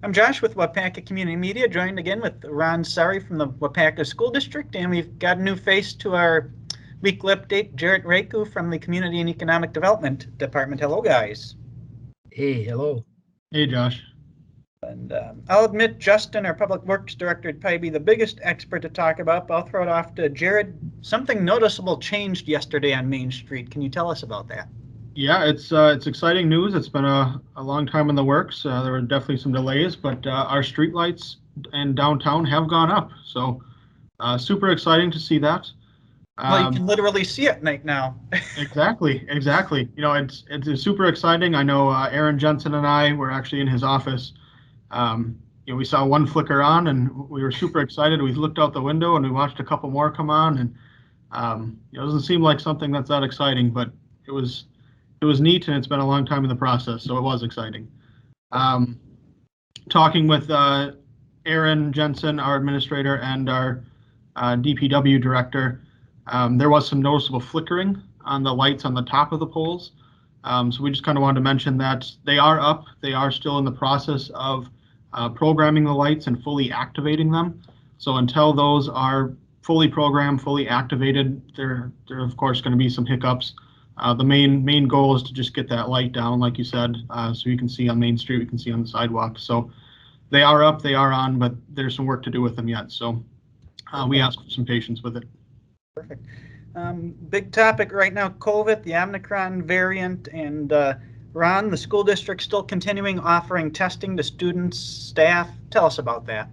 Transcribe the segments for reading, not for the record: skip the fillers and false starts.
I'm Josh with Waupaca Community Media, joined again with Ron Sari from the Waupaca School District, and we've got a new face to our weekly update, Jarrett Raku from the Community and Economic Development Department. Hello, guys. Hey, hello. Hey, Josh. And I'll admit Justin, our Public Works Director, would probably be the biggest expert to talk about, but I'll throw it off to Jared. Something noticeable changed yesterday on Main Street. Can you tell us about that? Yeah, it's exciting news. It's been a long time in the works. There were definitely some delays, but our streetlights in downtown have gone up. So super exciting to see that. Well, you can literally see it at night now. Exactly. You know, it's super exciting. I know Aaron Jensen and I were actually in his office. You know, we saw one flicker on, and we were super excited. We looked out the window and we watched a couple more come on, and it doesn't seem like something that's that exciting, but it was neat, and it's been a long time in the process, so it was exciting. Talking with Aaron Jensen, our administrator, and our DPW director, there was some noticeable flickering on the lights on the top of the poles. So we just kind of wanted to mention that they are up. They are still in the process of programming the lights and fully activating them. So until those are fully programmed, fully activated, there are of course going to be some hiccups. The main goal is to just get that light down, like you said, so you can see on Main Street, you can see on the sidewalk. So they are up, they are on, but there's some work to do with them yet. So we ask for some patience with it. Perfect. Big topic right now, COVID, the Omicron variant, and Ron, the school district still continuing offering testing to students, staff. Tell us about that.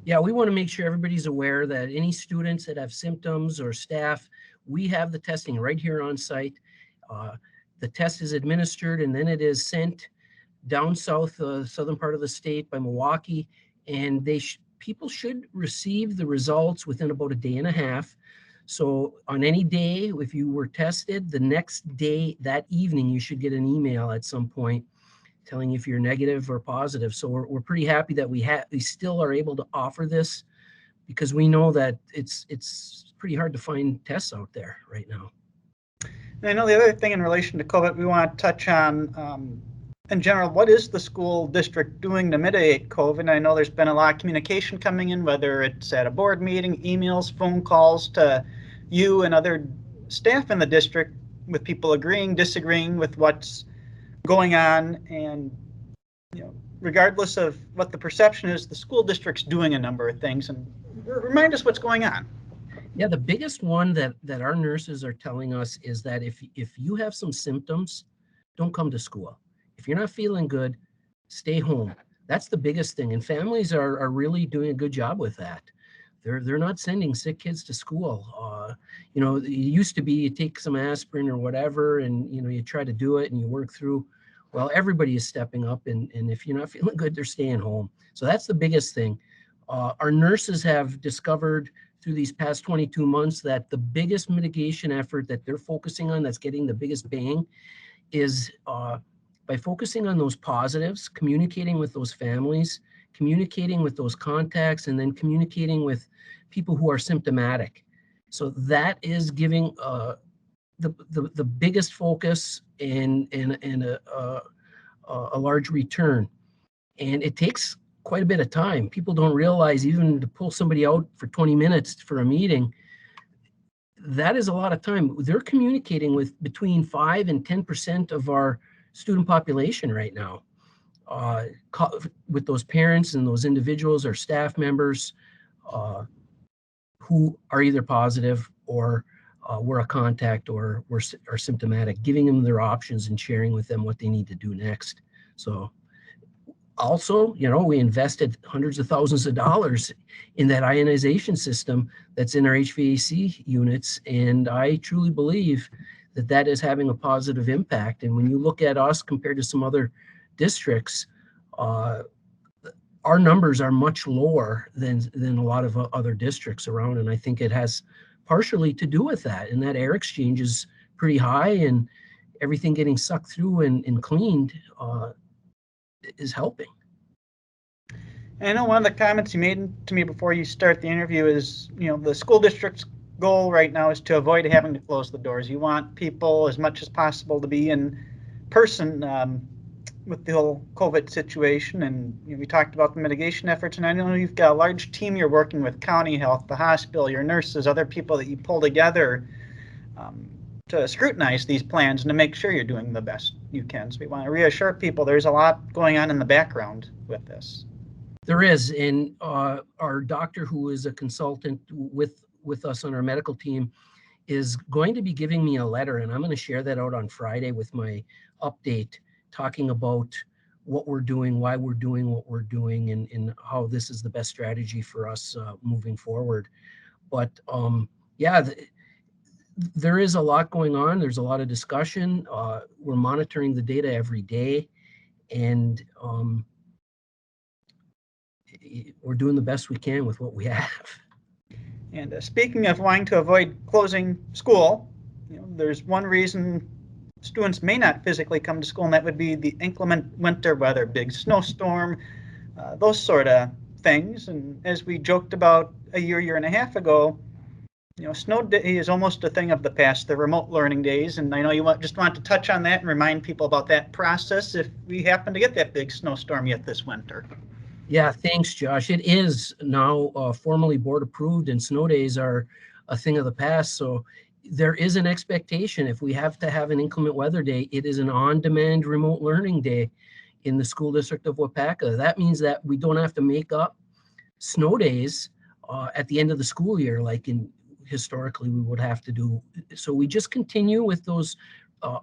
Yeah, we want to make sure everybody's aware that any students that have symptoms or staff, we have the testing right here on site. The test is administered and then it is sent down south, southern part of the state by Milwaukee, and people should receive the results within about a day and a half. So on any day, if you were tested, the next day, that evening, you should get an email at some point telling you if you're negative or positive. So we're pretty happy that we still are able to offer this, because we know that it's pretty hard to find tests out there right now. And I know the other thing in relation to COVID we want to touch on, in general, what is the school district doing to mitigate COVID? I know there's been a lot of communication coming in, whether it's at a board meeting, emails, phone calls to you and other staff in the district, with people agreeing, disagreeing with what's going on. And you know, regardless of what the perception is, the school district's doing a number of things. And remind us what's going on. Yeah, the biggest one that our nurses are telling us is that if you have some symptoms, don't come to school. If you're not feeling good, stay home. That's the biggest thing. And families are really doing a good job with that. They're not sending sick kids to school. You know, it used to be you take some aspirin or whatever, and you know, you try to do it and you work through. Well, everybody is stepping up, and if you're not feeling good, they're staying home. So that's the biggest thing. Our nurses have discovered through these past 22 months that the biggest mitigation effort that they're focusing on, that's getting the biggest bang, is by focusing on those positives, communicating with those families, communicating with those contacts, and then communicating with people who are symptomatic. So that is giving the biggest focus and a large return. And it takes quite a bit of time. People don't realize, even to pull somebody out for 20 minutes for a meeting, that is a lot of time. They're communicating with between 5 and 10% of our student population right now, with those parents and those individuals or staff members who are either positive or were a contact or are symptomatic, giving them their options and sharing with them what they need to do next. So also, you know, we invested hundreds of thousands of dollars in that ionization system that's in our HVAC units. And I truly believe that that is having a positive impact. And when you look at us compared to some other districts, our numbers are much lower than a lot of other districts around. And I think it has partially to do with that. And that air exchange is pretty high, and everything getting sucked through and cleaned is helping. I know one of the comments you made to me before you start the interview is, you know, the school district's goal right now is to avoid having to close the doors. You want people as much as possible to be in person with the whole COVID situation, and we talked about the mitigation efforts, and I know you've got a large team you're working with, county health, the hospital, your nurses, other people that you pull together to scrutinize these plans and to make sure you're doing the best you can. So we want to reassure people there's a lot going on in the background with this. There is, and our doctor, who is a consultant with us on our medical team, is going to be giving me a letter, and I'm going to share that out on Friday with my update, talking about what we're doing, why we're doing what we're doing, and how this is the best strategy for us moving forward. But yeah, there is a lot going on. There's a lot of discussion. We're monitoring the data every day, and we're doing the best we can with what we have. And speaking of wanting to avoid closing school, there's one reason students may not physically come to school, and that would be the inclement winter weather, big snowstorm, those sort of things. And as we joked about a year and a half ago, snow day is almost a thing of the past, the remote learning days. And I know you just want to touch on that and remind people about that process if we happen to get that big snowstorm yet this winter. Yeah, thanks, Josh. It is now formally board approved, and snow days are a thing of the past. So there is an expectation, if we have to have an inclement weather day, it is an on-demand remote learning day in the school district of Waupaca. That means that we don't have to make up snow days at the end of the school year, like historically we would have to do. So we just continue with those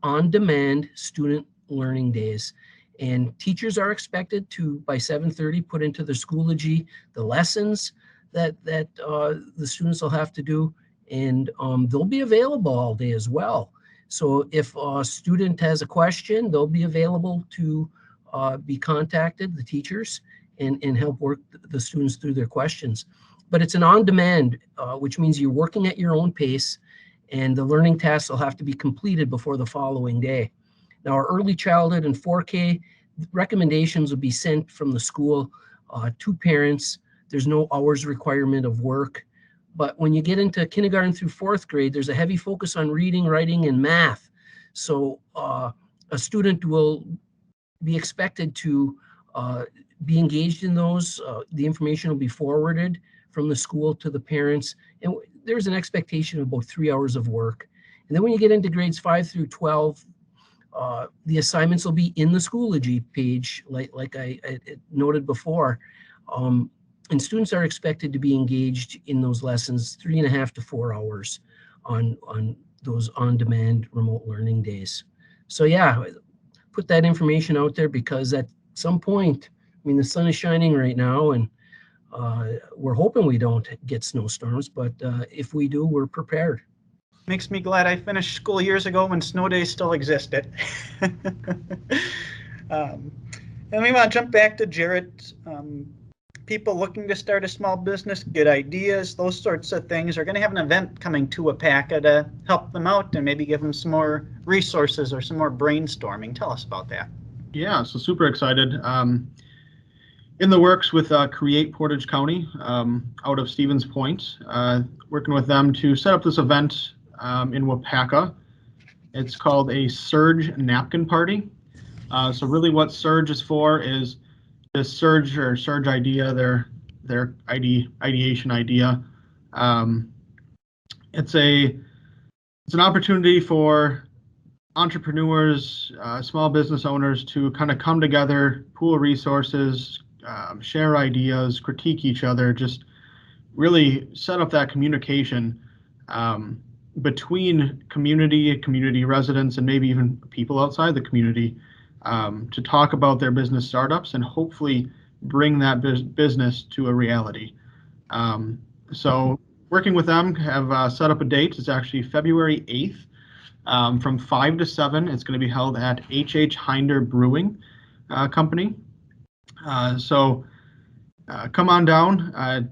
on-demand student learning days. And teachers are expected to, by 7:30, put into the Schoology the lessons that the students will have to do, and they'll be available all day as well. So if a student has a question, they'll be available to be contacted, the teachers, and help work the students through their questions. But it's an on-demand, which means you're working at your own pace, and the learning tasks will have to be completed before the following day. Now, our early childhood and 4K recommendations will be sent from the school to parents. There's no hours requirement of work. But when you get into kindergarten through 4th grade, there's a heavy focus on reading, writing, and math. So a student will be expected to be engaged in those. The information will be forwarded from the school to the parents. And there's an expectation of about 3 hours of work. And then when you get into grades 5 through 12, the assignments will be in the Schoology page, like I noted before. And students are expected to be engaged in those lessons 3.5 to 4 hours on those on-demand remote learning days. So yeah, put that information out there, because at some point, I mean, the sun is shining right now, and we're hoping we don't get snowstorms, but if we do, we're prepared. Makes me glad I finished school years ago when snow days still existed. And we want to jump back to Jarrett. People looking to start a small business, get ideas, those sorts of things, are going to have an event coming to Waupaca to help them out and maybe give them some more resources or some more brainstorming. Tell us about that. Yeah, so super excited. In the works with Create Portage County out of Stevens Point, working with them to set up this event in Waupaca. It's called a Surge Napkin Party. So really what Surge is for is this Surge idea, their ideation idea. It's an opportunity for entrepreneurs, small business owners to kind of come together, pool resources, share ideas, critique each other, just really set up that communication between community residents, and maybe even people outside the community, to talk about their business startups and hopefully bring that business to a reality. So working with them, have set up a date. It's actually February 8th from 5 to 7. It's going to be held at H.H. Hinder Brewing Company. So come on down.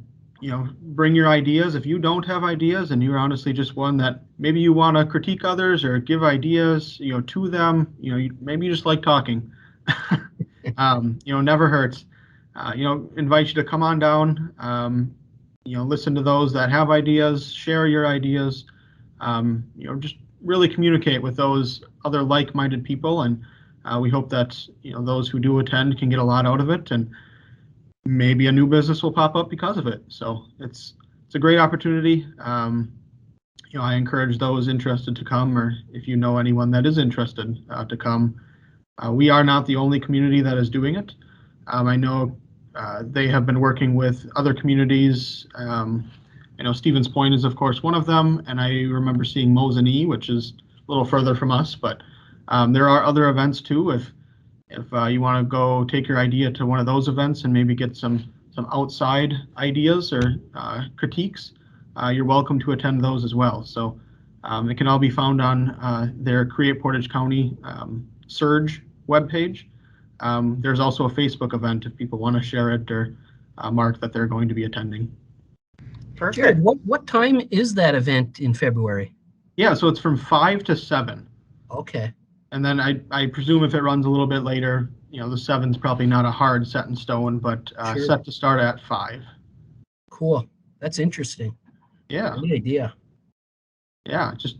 Bring your ideas. If you don't have ideas and you're honestly just one that maybe you want to critique others or give ideas, to them, maybe you just like talking, never hurts. Invite you to come on down, listen to those that have ideas, share your ideas, just really communicate with those other like-minded people, and We hope that those who do attend can get a lot out of it, and maybe a new business will pop up because of it. So it's a great opportunity. I encourage those interested to come, or if you know anyone that is interested to come. We are not the only community that is doing it. I know they have been working with other communities. Stevens Point is, of course, one of them, and I remember seeing Mosinee, which is a little further from us, but there are other events too. If you want to go take your idea to one of those events and maybe get some outside ideas or critiques, you're welcome to attend those as well. So it can all be found on their Create Portage County Surge webpage. There's also a Facebook event if people want to share it or mark that they're going to be attending. Perfect. Jared, what time is that event in February? Yeah, so it's from 5 to 7. Okay. And then I presume if it runs a little bit later, the 7's probably not a hard set in stone, but Sure. set to start at 5. Cool. That's interesting. Yeah. Great idea. Yeah, just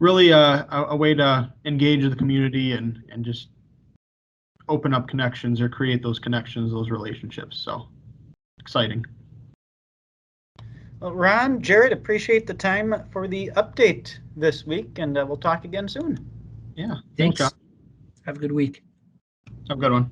really a way to engage the community and just open up connections or create those connections, those relationships. So exciting. Well, Ron, Jared, appreciate the time for the update this week, and we'll talk again soon. Yeah. Thanks. John. Have a good week. Have a good one.